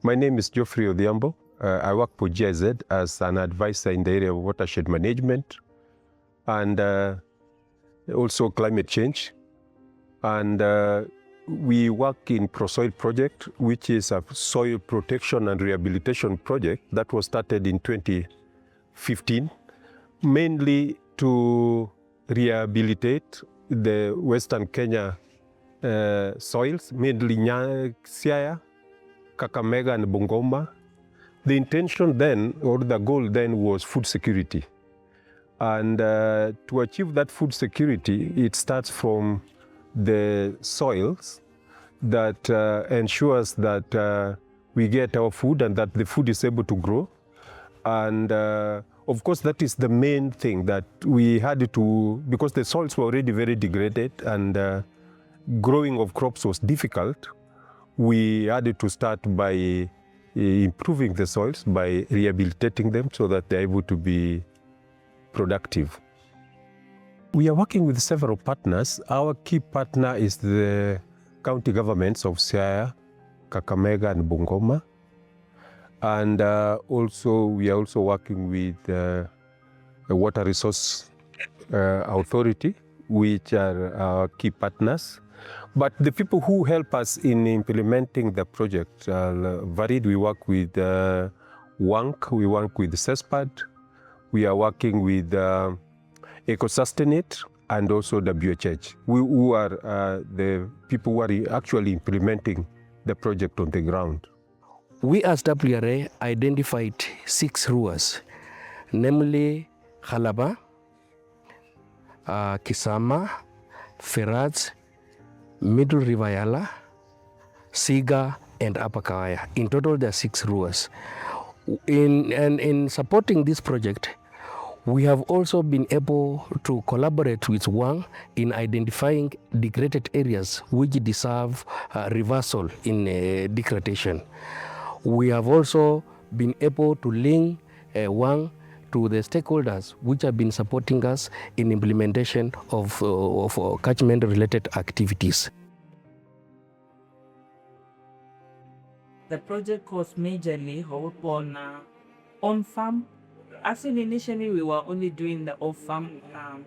My name is Geoffrey Odhiambo. I work for GIZ as an advisor in the area of watershed management and also climate change. And we work in Prosoil project, which is a soil protection and rehabilitation project that was started in 2015, mainly to rehabilitate the Western Kenya soils, mainly Siaya, Kakamega and Bungoma. The intention then, or the goal then, was food security. And to achieve that food security, it starts from the soils that ensures that we get our food and that the food is able to grow. And of course, that is the main thing that we had to, because the soils were already very degraded and growing of crops was difficult. We had to start by improving the soils, by rehabilitating them so that they're able to be productive. We are working with several partners. Our key partner is the county governments of Siaya, Kakamega and Bungoma. And we are also working with the Water Resource Authority, which are our key partners. But the people who help us in implementing the project are varied. We work with Giz-Wwanc, we work with CESPAD, we are working with EcoSustainate and also WHH, who are the people who are actually implementing the project on the ground. We as WRA identified 6 rivers, namely Khalaba, Kisama, Feraz, Middle River Yala, Siga, and Upper Kawaya. In total, there are 6 rivers. In supporting this project, we have also been able to collaborate with Giz-Wwanc in identifying degraded areas which deserve reversal in degradation. We have also been able to link Giz-Wwanc to the stakeholders which have been supporting us in implementation of catchment-related activities. The project was majorly on-farm. Actually, initially we were only doing the off-farm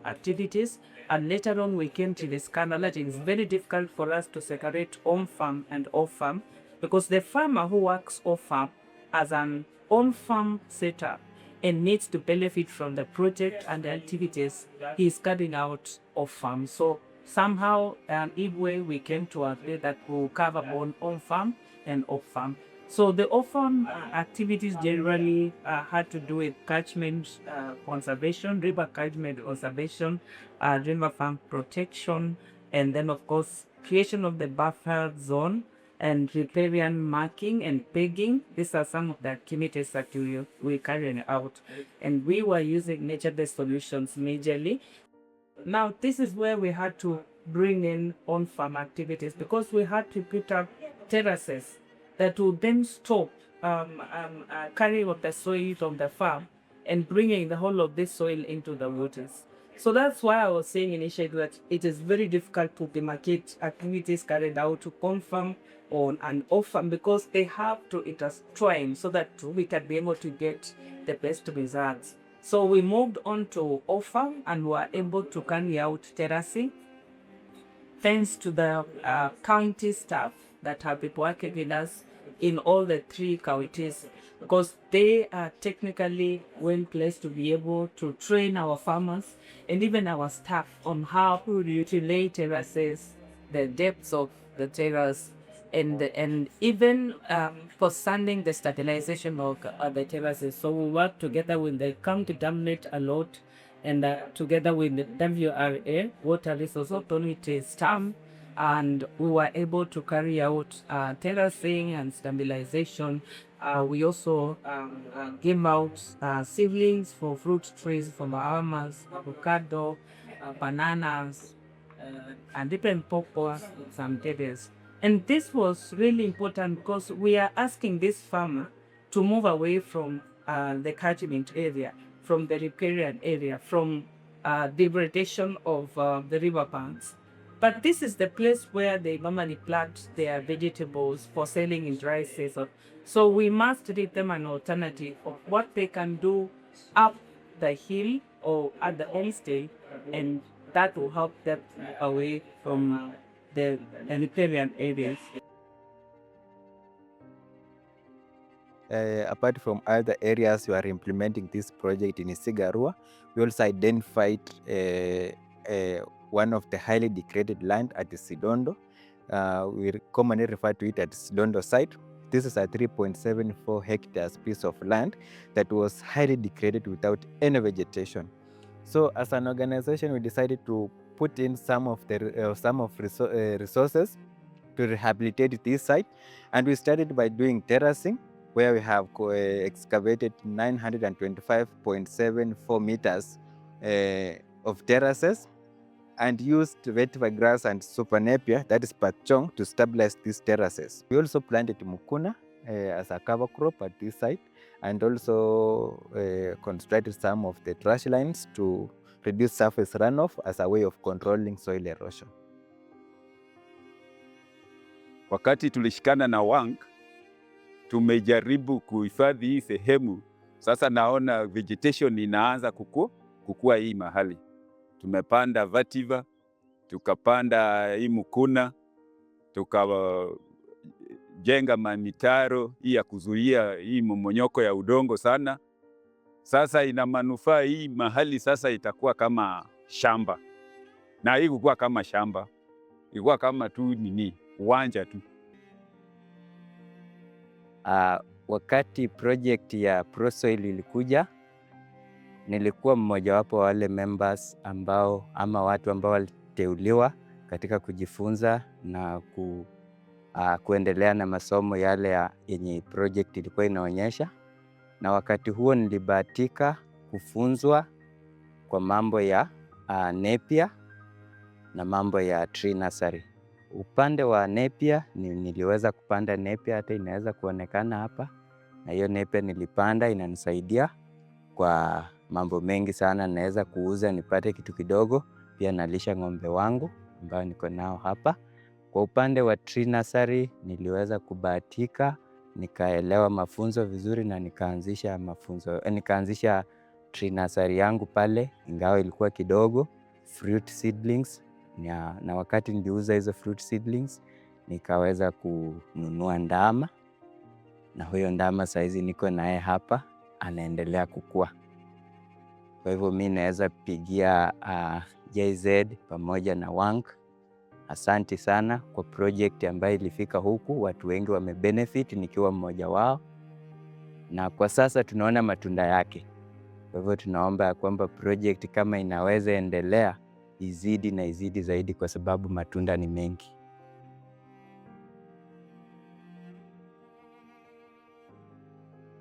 activities, and later on we came to discover that it's very difficult for us to separate on-farm and off-farm, because the farmer who works off-farm as an on-farm setup and needs to benefit from the project and the activities he is carrying out off-farm. So somehow, if we came to agree that we'll cover on-farm and off-farm. So the off-farm activities generally had to do with catchment conservation, river catchment conservation, river farm protection, and then of course creation of the buffer zone and riparian marking and pegging. These are some of the activities that we carrying out, and we were using nature-based solutions majorly. Now this is where we had to bring in on-farm activities, because we had to put up terraces that would then stop carrying of the soil from the farm and bringing the whole of this soil into the waters. So that's why I was saying initially that it is very difficult to demarcate activities carried out to confirm on and off-farm, because they have to intertwine so that we can be able to get the best results. So we moved on to off-farm and were able to carry out terracing thanks to the county staff that have been working with us in all the 3 counties, because they are technically well placed to be able to train our farmers and even our staff on how to lay terraces, the depths of the terrace, and even for sanding the stabilization of the terraces. So we work together with the county government a lot, and together with the WRA, Water Resource Authority staff, and we were able to carry out terracing and stabilization. We also gave out seedlings for fruit trees from almonds, avocado, bananas, and even pawpaw in some areas. And this was really important because we are asking this farmer to move away from the catchment area, from the riparian area, from degradation of the river banks, But this is the place where they normally plant their vegetables for selling in dry season. So we must give them an alternative of what they can do up the hill or at the homestay, and that will help them away from the riparian areas. Apart from other areas we are implementing this project in Sigarua, we also identified one of the highly degraded land at the Sidondo. We commonly refer to it as Sidondo site. This is a 3.74 hectares piece of land that was highly degraded without any vegetation. So as an organization, we decided to put in some of resources to rehabilitate this site, and we started by doing terracing, where we have excavated 925.74 meters of terraces and used vetiver grass and super napier, that is pachong, to stabilize these terraces. We also planted mukuna as a cover crop at this site, and also constructed some of the trash lines to reduce surface runoff as a way of controlling soil erosion. Wakati tulishikana na Wwanc, tumejaribu kuhifadhi hii sehemu. Sasa naona vegetation inaanza kukua hii mahali. Tumepanda vetiver, tukapanda hii mukuna, tukajenga mitaro hii ya kuzuia hii mmonyoko ya udongo sana. Sasa ina manufaa, hii mahali sasa itakuwa kama shamba. Na hii kukua kama shamba, ilikuwa kama tu uwanja tu. Wakati project ya Prosoil ilikuja, nilikuwa mmojawapo wa wale members ama watu ambao waliteuliwa katika kujifunza na kuendelea na masomo yale yenye project ilikuwa inaonyesha. Na wakati huo nilibahatika kufunzwa kwa mambo ya napier na mambo ya tree nursery. Upande wa napier niliweza kupanda napier, hata inaweza kuonekana hapa, na hiyo napier nilipanda inanisaidia kwa mambo mengi sana. Naweza kuuza nipate kitu kidogo, pia nalisha ng'ombe wangu ambao niko nao hapa. Kwa upande wa tree nursery niliweza kubahatika, nikaelewa mafunzo vizuri na nikaanzisha tree nursery yangu pale, ingawa ilikuwa kidogo, fruit seedlings. Na wakati niliuza hizo fruit seedlings, nikaweza kununua ndama, na huyo ndama saizi niko naye hapa, anaendelea kukua. Kwa hivyo mimi naweza pigia GIZ pamoja na Wwanc asante sana kwa project ambayo ilifika huku. Watu wengi wamebenefit, nikiwa mmoja wao, na kwa sasa tunaona matunda yake. Kwa hivyo tunaomba ya kwamba project kama inaweza endelea, izidi na izidi zaidi, kwa sababu matunda ni mengi.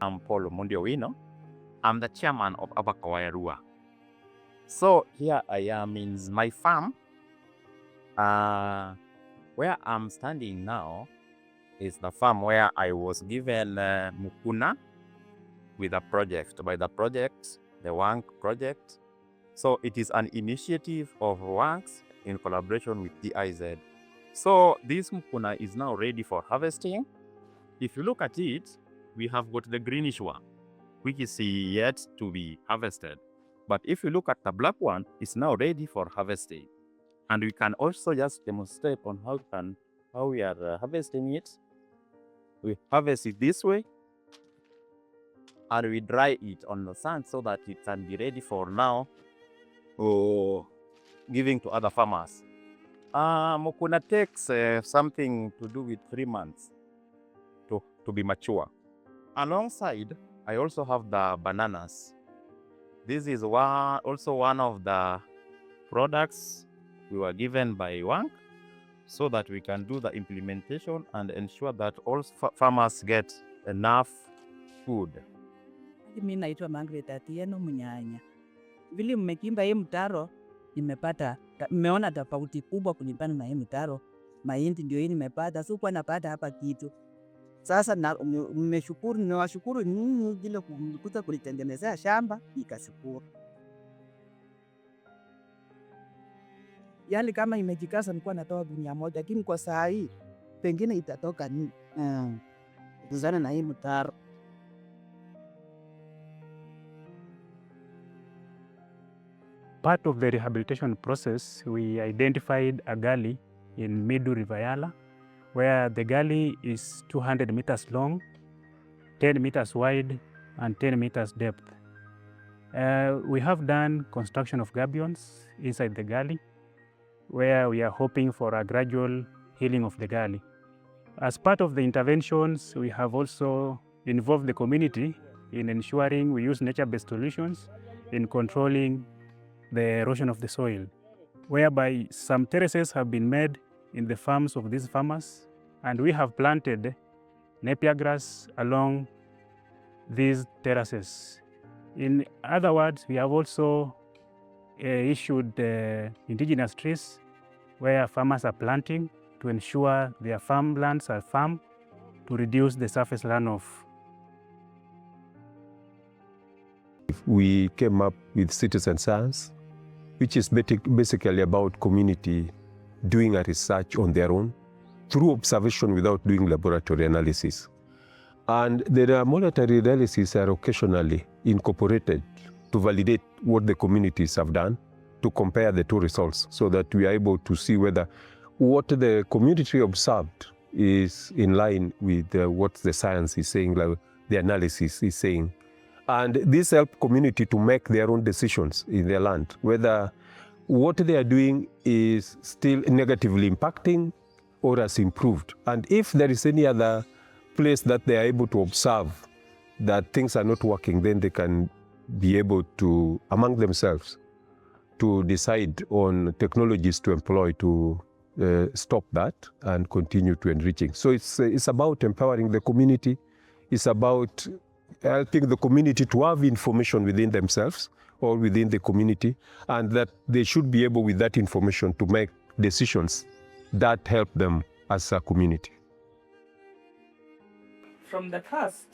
I'm Paul Mundiowino. I'm the chairman of Abakawaya Rua. So here I am in my farm. Where I'm standing now is the farm where I was given mukuna with a project, by the project, the Wwanc project. So it is an initiative of Wwanc in collaboration with GIZ. So this mukuna is now ready for harvesting. If you look at it, we have got the greenish one, which is yet to be harvested. But if you look at the black one, it's now ready for harvesting. And we can also just demonstrate on how we are harvesting it. We harvest it this way, and we dry it on the sun so that it can be ready for now or giving to other farmers. Mukuna takes something to do with 3 months to be mature. Alongside, I also have the bananas. This is also one of the products we were given by Wwanc, so that we can do the implementation and ensure that all farmers get enough food. Mimi naitwa Margaret Atieno Munyanya. Vile mmekimba hii mtaro, nimeona tofauti kubwa kulingana na hii mtaro. Mahindi ndio hii nimepata, sikuwa napata hapa kitu. Sasa nimewashukuru nyinyi vile kumkuta kulitengenezea shamba, nikashukuru. Yaani kama imejikaza nilikuwa natoa gunia moja, lakini kwa saa hii pengine itatoka ni kuzana na hii mtaro. Part of the rehabilitation process, we identified a gully in Middle River Yala, where the gully is 200 meters long, 10 meters wide, and 10 meters depth. We have done construction of gabions inside the gully, where we are hoping for a gradual healing of the gully. As part of the interventions, we have also involved the community in ensuring we use nature-based solutions in controlling the erosion of the soil, whereby some terraces have been made in the farms of these farmers, and we have planted napier grass along these terraces. In other words, we have also issued indigenous trees where farmers are planting to ensure their farmlands are firm to reduce the surface runoff. We came up with citizen science, which is basically about community doing a research on their own through observation without doing laboratory analysis. And the laboratory analysis are occasionally incorporated to validate what the communities have done, to compare the two results so that we are able to see whether what the community observed is in line with what the science is saying, like the analysis is saying. And this helps community to make their own decisions in their land, whether what they are doing is still negatively impacting or has improved. And if there is any other place that they are able to observe that things are not working, then they can be able to, among themselves, to decide on technologies to employ to stop that and continue to enriching. So it's about empowering the community. It's about helping the community to have information within themselves or within the community, and that they should be able with that information to make decisions that help them as a community. From the past,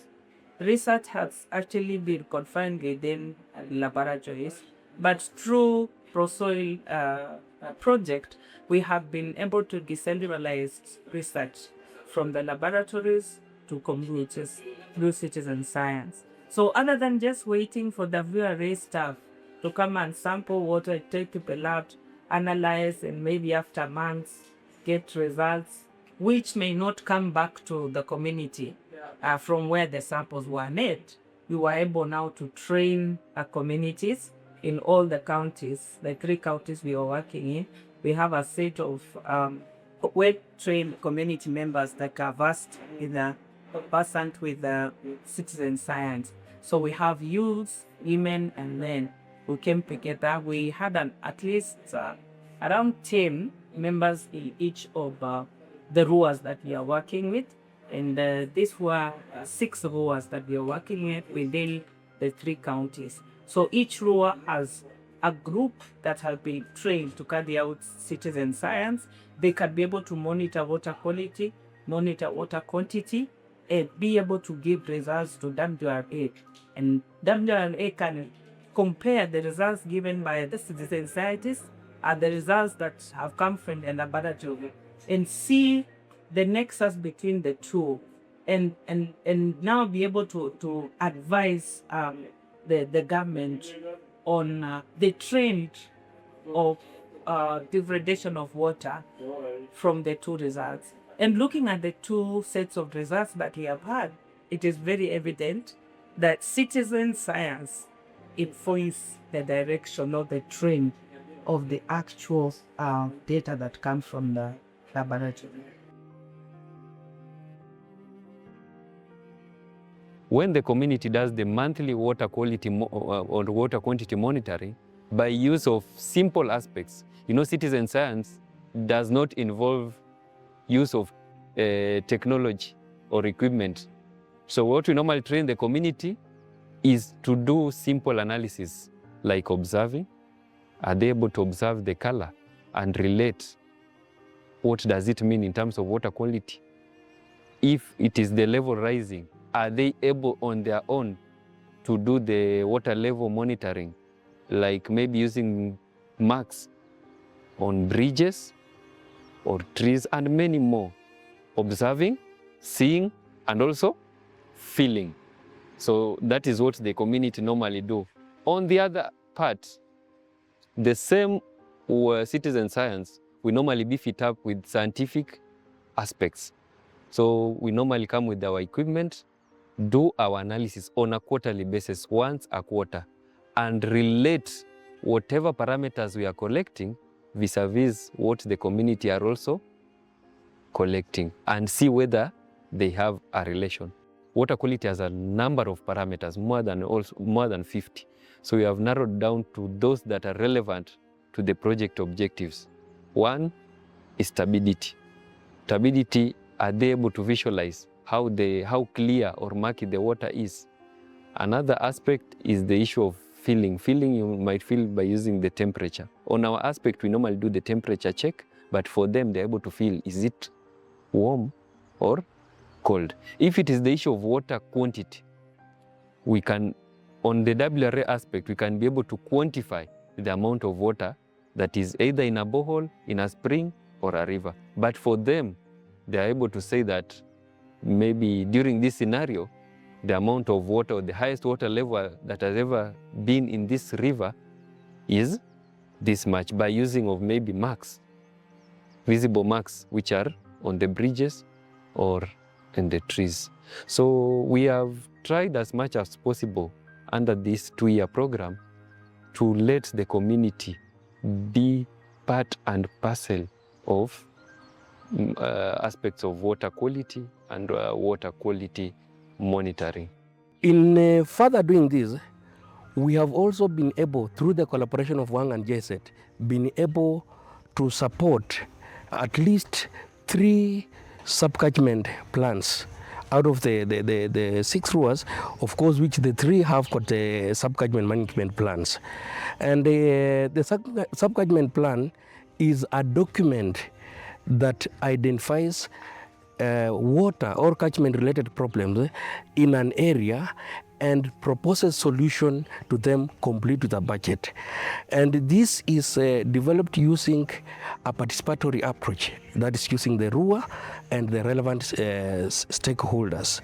research has actually been confined within laboratories, but through Prosoil project, we have been able to decentralize research from the laboratories to communities through citizen science. So other than just waiting for the VRA staff to come and sample water, take to the lab, analyze, and maybe after months get results, which may not come back to the community from where the samples were made, we were able now to train our communities in all the counties, the 3 counties we are working in. We have a set of well-trained community members that are versed in the conversant with the citizen science. So we have youths, women, and men who came together. We had at least around 10 members in each of the ruas that we are working with. And these were 6 ruas that we are working with within the 3 counties. So each rua has a group that have been trained to carry out citizen science. They can be able to monitor water quality, monitor water quantity, and be able to give results to WRA. And WRA can compare the results given by the citizen scientists and the results that have come from the laboratory and see the nexus between the two, and now be able to advise the government on the trend of degradation of water from the 2 results. And looking at the 2 sets of results that we have had, it is very evident that citizen science informs the direction of the trend of the actual data that comes from the laboratory. When the community does the monthly water quality or water quantity monitoring by use of simple aspects, citizen science does not involve use of technology or equipment. So what we normally train the community is to do simple analysis, like observing. Are they able to observe the color and relate what does it mean in terms of water quality? If it is the level rising, are they able on their own to do the water level monitoring, like maybe using marks on bridges or trees and many more, observing, seeing, and also feeling. So that is what the community normally do. On the other part, the same citizen science, we normally beef it up with scientific aspects. So we normally come with our equipment, do our analysis on a quarterly basis, once a quarter, and relate whatever parameters we are collecting vis-a-vis what the community are also collecting, and see whether they have a relation. Water quality has a number of parameters, more than 50. So we have narrowed down to those that are relevant to the project objectives. One is turbidity. Turbidity, are they able to visualize how clear or murky the water is? Another aspect is the issue of feeling. Feeling, you might feel by using the temperature. On our aspect, we normally do the temperature check, but for them, they're able to feel, is it warm or cold? If it is the issue of water quantity, we can, on the WRA aspect, we can be able to quantify the amount of water that is either in a borehole, in a spring, or a river. But for them, they are able to say that maybe during this scenario, the amount of water, or the highest water level that has ever been in this river is this much, by using of maybe marks, visible marks, which are on the bridges or in the trees. So we have tried as much as possible under this 2-year program to let the community be part and parcel of aspects of water quality and water quality monitoring. In further doing this, we have also been able, through the collaboration of Giz-Wwanc and Giz-Wwanc, been able to support at least 3 subcatchment plans out of the 6 rivers, of course, which the 3 have got subcatchment management plans. And the subcatchment plan is a document that identifies water or catchment related problems in an area and proposes solution to them complete with a budget. And this is developed using a participatory approach, that is using the RUA and the relevant stakeholders.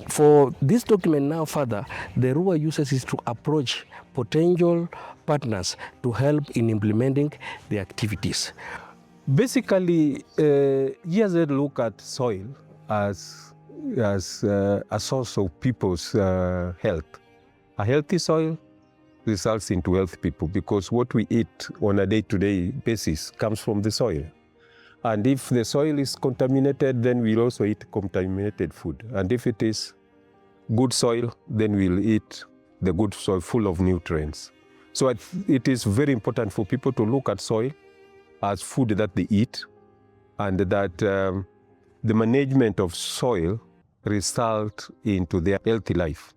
For this document now further, the RUA uses is to approach potential partners to help in implementing the activities. Basically, GIZ look at soil as a source of people's health. A healthy soil results into healthy people, because what we eat on a day-to-day basis comes from the soil. And if the soil is contaminated, then we'll also eat contaminated food. And if it is good soil, then we'll eat the good soil full of nutrients. So it is very important for people to look at soil as food that they eat, and that the management of soil result into their healthy life.